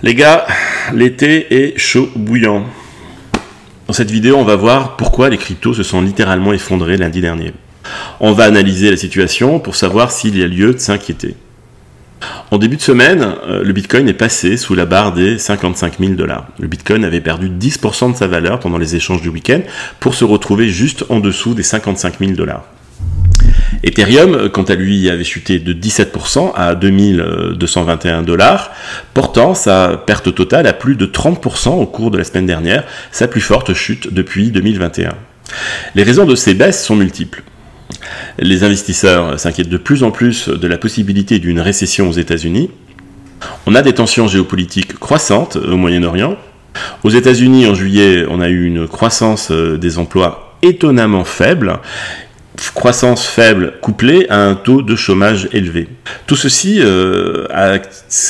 Les gars, l'été est chaud bouillant. Dans cette vidéo, on va voir pourquoi les cryptos se sont littéralement effondrés lundi dernier. On va analyser la situation pour savoir s'il y a lieu de s'inquiéter. En début de semaine, le Bitcoin est passé sous la barre des 55 000 $. Le Bitcoin avait perdu 10% de sa valeur pendant les échanges du week-end pour se retrouver juste en dessous des 55 000 $. Ethereum, quant à lui, avait chuté de 17% à 2221 $, portant sa perte totale à plus de 30% au cours de la semaine dernière, sa plus forte chute depuis 2021. Les raisons de ces baisses sont multiples. Les investisseurs s'inquiètent de plus en plus de la possibilité d'une récession aux États-Unis. On a des tensions géopolitiques croissantes au Moyen-Orient. Aux États-Unis, en juillet, on a eu une croissance des emplois étonnamment faible. Croissance faible couplée à un taux de chômage élevé. Tout ceci a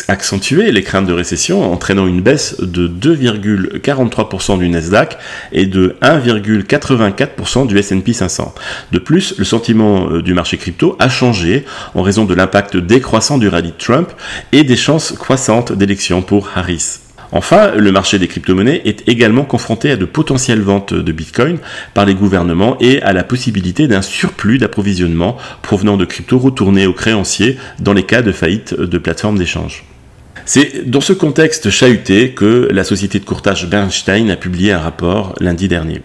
accentué les craintes de récession, entraînant une baisse de 2,43% du Nasdaq et de 1,84% du S&P 500. De plus, le sentiment du marché crypto a changé en raison de l'impact décroissant du rallye de Trump et des chances croissantes d'élection pour Harris. Enfin, le marché des crypto-monnaies est également confronté à de potentielles ventes de Bitcoin par les gouvernements et à la possibilité d'un surplus d'approvisionnement provenant de cryptos retournés aux créanciers dans les cas de faillite de plateformes d'échange. C'est dans ce contexte chahuté que la société de courtage Bernstein a publié un rapport lundi dernier.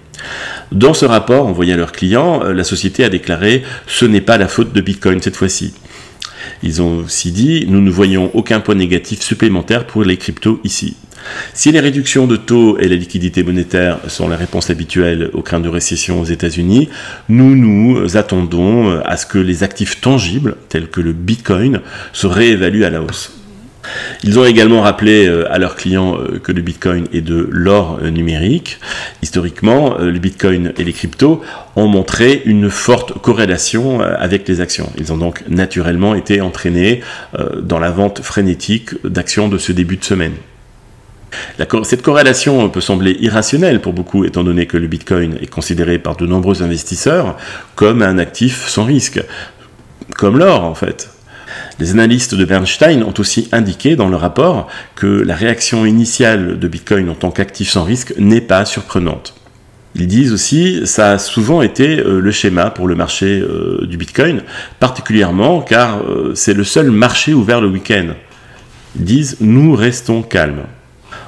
Dans ce rapport envoyé à leurs clients, la société a déclaré « Ce n'est pas la faute de Bitcoin cette fois-ci ». Ils ont aussi dit « Nous ne voyons aucun point négatif supplémentaire pour les cryptos ici ». Si les réductions de taux et la liquidité monétaire sont la réponse habituelle aux craintes de récession aux États-Unis, nous attendons à ce que les actifs tangibles, tels que le Bitcoin, se réévaluent à la hausse. Ils ont également rappelé à leurs clients que le Bitcoin est de l'or numérique. Historiquement, le Bitcoin et les cryptos ont montré une forte corrélation avec les actions. Ils ont donc naturellement été entraînés dans la vente frénétique d'actions de ce début de semaine. Cette corrélation peut sembler irrationnelle pour beaucoup, étant donné que le Bitcoin est considéré par de nombreux investisseurs comme un actif sans risque, comme l'or en fait. Les analystes de Bernstein ont aussi indiqué dans le rapport que la réaction initiale de Bitcoin en tant qu'actif sans risque n'est pas surprenante. Ils disent aussi que ça a souvent été le schéma pour le marché du Bitcoin, particulièrement car c'est le seul marché ouvert le week-end. Ils disent « Nous restons calmes ».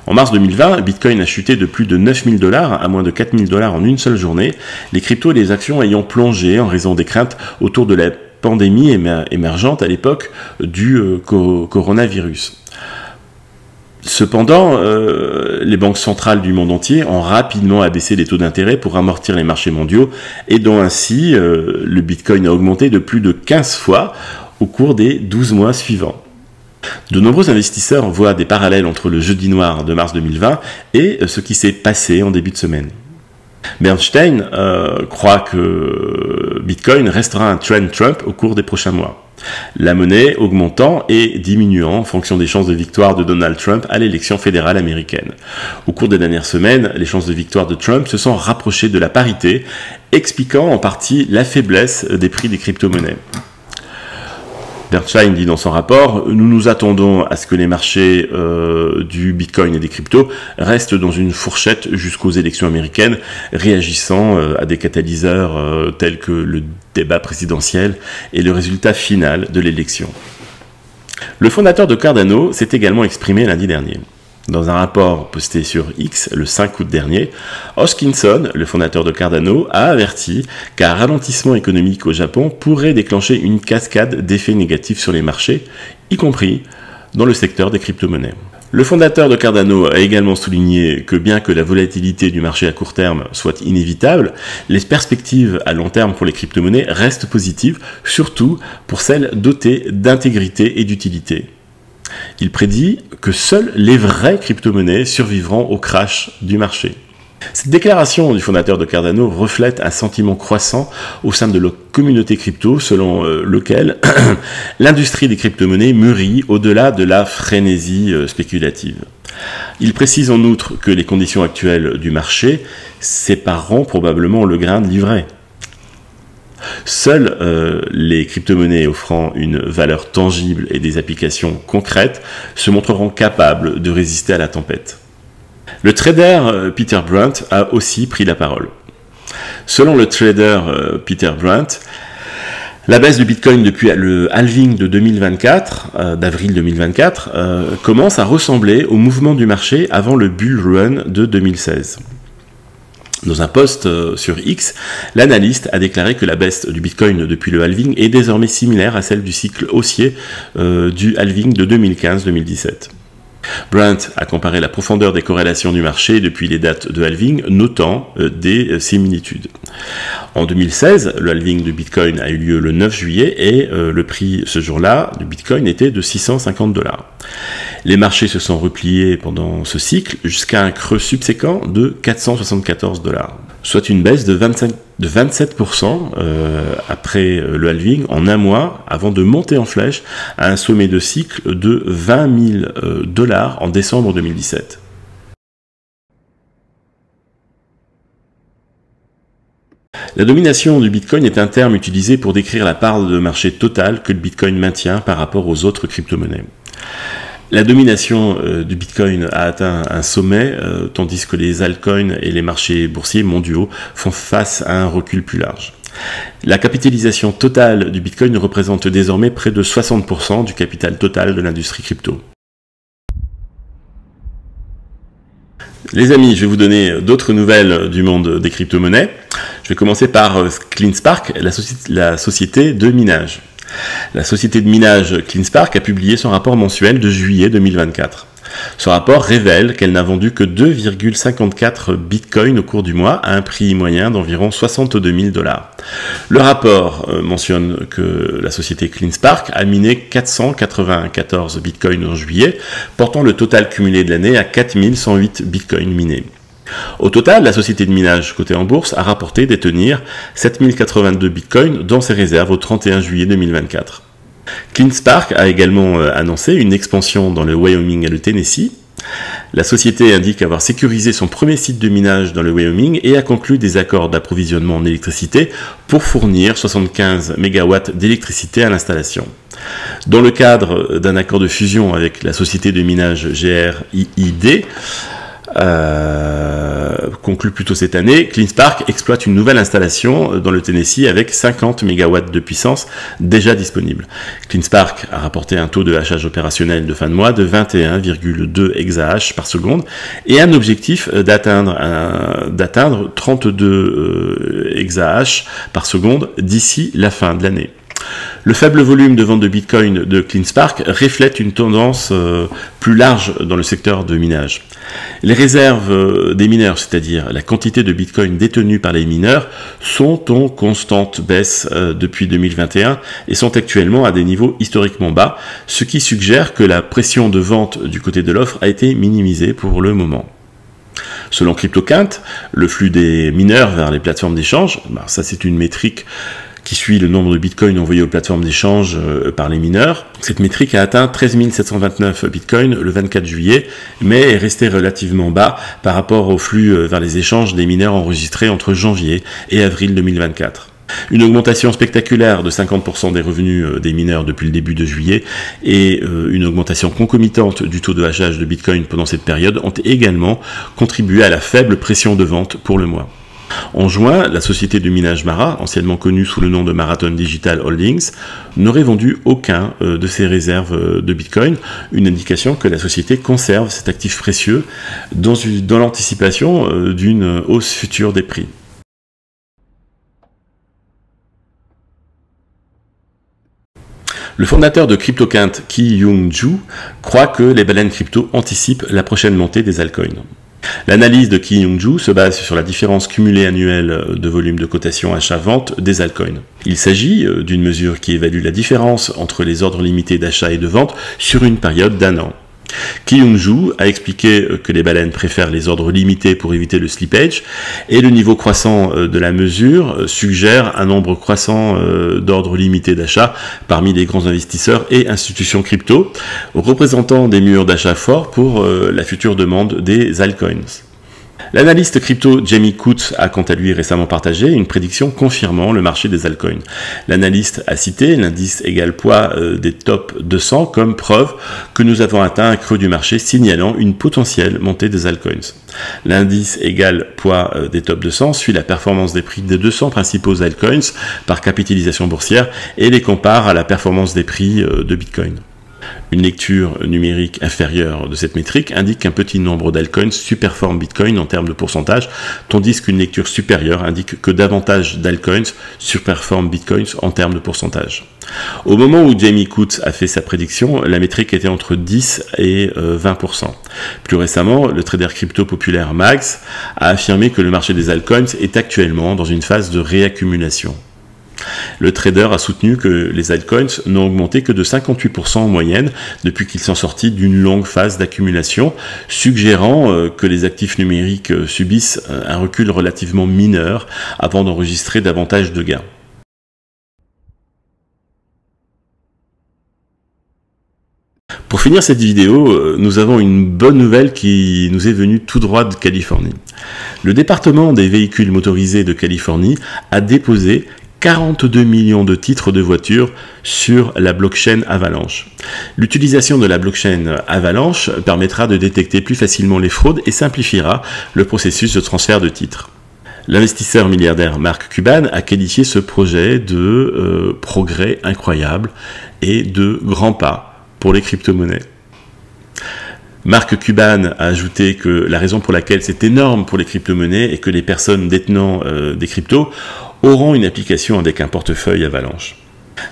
En mars 2020, Bitcoin a chuté de plus de 9 000 $ à moins de 4 000 $ en une seule journée, les cryptos et les actions ayant plongé en raison des craintes autour de la pandémie émergente à l'époque du coronavirus. Cependant, les banques centrales du monde entier ont rapidement abaissé les taux d'intérêt pour amortir les marchés mondiaux, aidant ainsi le Bitcoin à augmenter de plus de 15 fois au cours des 12 mois suivants. De nombreux investisseurs voient des parallèles entre le jeudi noir de mars 2020 et ce qui s'est passé en début de semaine. Bernstein croit que Bitcoin restera un trend Trump au cours des prochains mois. La monnaie augmentant et diminuant en fonction des chances de victoire de Donald Trump à l'élection fédérale américaine. Au cours des dernières semaines, les chances de victoire de Trump se sont rapprochées de la parité, expliquant en partie la faiblesse des prix des crypto-monnaies. Bernstein dit dans son rapport « Nous nous attendons à ce que les marchés du Bitcoin et des cryptos restent dans une fourchette jusqu'aux élections américaines, réagissant à des catalyseurs tels que le débat présidentiel et le résultat final de l'élection. » Le fondateur de Cardano s'est également exprimé lundi dernier. Dans un rapport posté sur X le 5 août dernier, Hoskinson, le fondateur de Cardano, a averti qu'un ralentissement économique au Japon pourrait déclencher une cascade d'effets négatifs sur les marchés, y compris dans le secteur des crypto-monnaies. Le fondateur de Cardano a également souligné que bien que la volatilité du marché à court terme soit inévitable, les perspectives à long terme pour les crypto-monnaies restent positives, surtout pour celles dotées d'intégrité et d'utilité. Il prédit que seules les vraies crypto-monnaies survivront au crash du marché. Cette déclaration du fondateur de Cardano reflète un sentiment croissant au sein de la communauté crypto selon lequel l'industrie des crypto-monnaies mûrit au-delà de la frénésie spéculative. Il précise en outre que les conditions actuelles du marché sépareront probablement le grain de l'ivraie. Seules les crypto-monnaies offrant une valeur tangible et des applications concrètes se montreront capables de résister à la tempête. Le trader Peter Brunt a aussi pris la parole. Selon le trader Peter Brunt, la baisse du Bitcoin depuis le halving de 2024, d'avril 2024, commence à ressembler au mouvement du marché avant le bull run de 2016. Dans un post sur X, l'analyste a déclaré que la baisse du Bitcoin depuis le halving est désormais similaire à celle du cycle haussier du halving de 2015-2017. Brunt a comparé la profondeur des corrélations du marché depuis les dates de halving, notant des similitudes. En 2016, le halving du Bitcoin a eu lieu le 9 juillet et le prix ce jour-là du Bitcoin était de 650 $. Les marchés se sont repliés pendant ce cycle jusqu'à un creux subséquent de 474 $, soit une baisse de 27% après le halving en un mois, avant de monter en flèche à un sommet de cycle de 20 000 $ en décembre 2017. La domination du Bitcoin est un terme utilisé pour décrire la part de marché totale que le Bitcoin maintient par rapport aux autres crypto-monnaies. La domination du Bitcoin a atteint un sommet, tandis que les altcoins et les marchés boursiers mondiaux font face à un recul plus large. La capitalisation totale du Bitcoin représente désormais près de 60% du capital total de l'industrie crypto. Les amis, je vais vous donner d'autres nouvelles du monde des crypto-monnaies. Je vais commencer par CleanSpark, la société de minage. La société de minage CleanSpark a publié son rapport mensuel de juillet 2024. Ce rapport révèle qu'elle n'a vendu que 2,54 bitcoins au cours du mois à un prix moyen d'environ 62 000 $. Le rapport mentionne que la société CleanSpark a miné 494 bitcoins en juillet, portant le total cumulé de l'année à 4108 bitcoins minés. Au total, la société de minage cotée en bourse a rapporté détenir 7082 bitcoins dans ses réserves au 31 juillet 2024. CleanSpark a également annoncé une expansion dans le Wyoming et le Tennessee. La société indique avoir sécurisé son premier site de minage dans le Wyoming et a conclu des accords d'approvisionnement en électricité pour fournir 75 MW d'électricité à l'installation. Dans le cadre d'un accord de fusion avec la société de minage GRIID, conclu plus tôt cette année, CleanSpark exploite une nouvelle installation dans le Tennessee avec 50 MW de puissance déjà disponible. CleanSpark a rapporté un taux de hachage opérationnel de fin de mois de 21,2 exahash par seconde et un objectif d'atteindre 32 exahash par seconde d'ici la fin de l'année. Le faible volume de vente de Bitcoin de CleanSpark reflète une tendance plus large dans le secteur de minage. Les réserves des mineurs, c'est-à-dire la quantité de Bitcoin détenue par les mineurs, sont en constante baisse depuis 2021 et sont actuellement à des niveaux historiquement bas, ce qui suggère que la pression de vente du côté de l'offre a été minimisée pour le moment. Selon CryptoQuant, le flux des mineurs vers les plateformes d'échange, ça c'est une métrique qui suit le nombre de bitcoins envoyés aux plateformes d'échange par les mineurs. Cette métrique a atteint 13 729 bitcoins le 24 juillet, mais est resté relativement bas par rapport au flux vers les échanges des mineurs enregistrés entre janvier et avril 2024. Une augmentation spectaculaire de 50% des revenus des mineurs depuis le début de juillet et une augmentation concomitante du taux de hachage de bitcoin pendant cette période ont également contribué à la faible pression de vente pour le mois. En juin, la société de minage Mara, anciennement connue sous le nom de Marathon Digital Holdings, n'aurait vendu aucun de ses réserves de Bitcoin, une indication que la société conserve cet actif précieux dans l'anticipation d'une hausse future des prix. Le fondateur de CryptoQuant, Ki-Young Ju, croit que les baleines crypto anticipent la prochaine montée des altcoins. L'analyse de Ki-Young Ju se base sur la différence cumulée annuelle de volume de cotation achat-vente des altcoins. Il s'agit d'une mesure qui évalue la différence entre les ordres limités d'achat et de vente sur une période d'un an. Ki-Young Ju a expliqué que les baleines préfèrent les ordres limités pour éviter le slippage et le niveau croissant de la mesure suggère un nombre croissant d'ordres limités d'achat parmi les grands investisseurs et institutions crypto, représentant des murs d'achat forts pour la future demande des altcoins. L'analyste crypto Jamie Coutts a quant à lui récemment partagé une prédiction confirmant le marché des altcoins. L'analyste a cité l'indice égal poids des top 200 comme preuve que nous avons atteint un creux du marché signalant une potentielle montée des altcoins. L'indice égal poids des top 200 suit la performance des prix des 200 principaux altcoins par capitalisation boursière et les compare à la performance des prix de Bitcoin. Une lecture numérique inférieure de cette métrique indique qu'un petit nombre d'altcoins superforme Bitcoin en termes de pourcentage, tandis qu'une lecture supérieure indique que davantage d'altcoins superforment Bitcoin en termes de pourcentage. Au moment où Jamie Coutts a fait sa prédiction, la métrique était entre 10 et 20%. Plus récemment, le trader crypto populaire Max a affirmé que le marché des altcoins est actuellement dans une phase de réaccumulation. Le trader a soutenu que les altcoins n'ont augmenté que de 58% en moyenne depuis qu'ils sont sortis d'une longue phase d'accumulation, suggérant que les actifs numériques subissent un recul relativement mineur avant d'enregistrer davantage de gains. Pour finir cette vidéo, nous avons une bonne nouvelle qui nous est venue tout droit de Californie. Le département des véhicules motorisés de Californie a déposé 42 millions de titres de voitures sur la blockchain Avalanche. L'utilisation de la blockchain Avalanche permettra de détecter plus facilement les fraudes et simplifiera le processus de transfert de titres. L'investisseur milliardaire Mark Cuban a qualifié ce projet de progrès incroyable et de grands pas pour les crypto-monnaies. Mark Cuban a ajouté que la raison pour laquelle c'est énorme pour les crypto-monnaies est que les personnes détenant des cryptos auront une application avec un portefeuille Avalanche.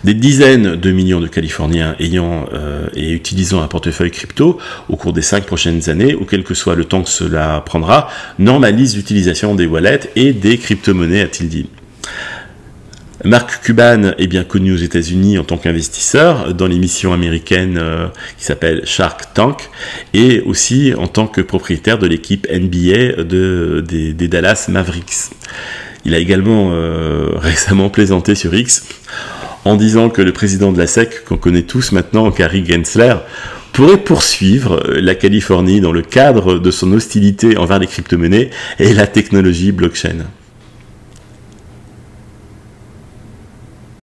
Des dizaines de millions de Californiens ayant et utilisant un portefeuille crypto au cours des 5 prochaines années, ou quel que soit le temps que cela prendra, normalisent l'utilisation des wallets et des crypto-monnaies, a-t-il dit. Mark Cuban est bien connu aux États-Unis en tant qu'investisseur dans l'émission américaine qui s'appelle Shark Tank et aussi en tant que propriétaire de l'équipe NBA des Dallas Mavericks. Il a également récemment plaisanté sur X en disant que le président de la SEC, qu'on connaît tous maintenant, Gary Gensler, pourrait poursuivre la Californie dans le cadre de son hostilité envers les crypto-monnaies et la technologie blockchain.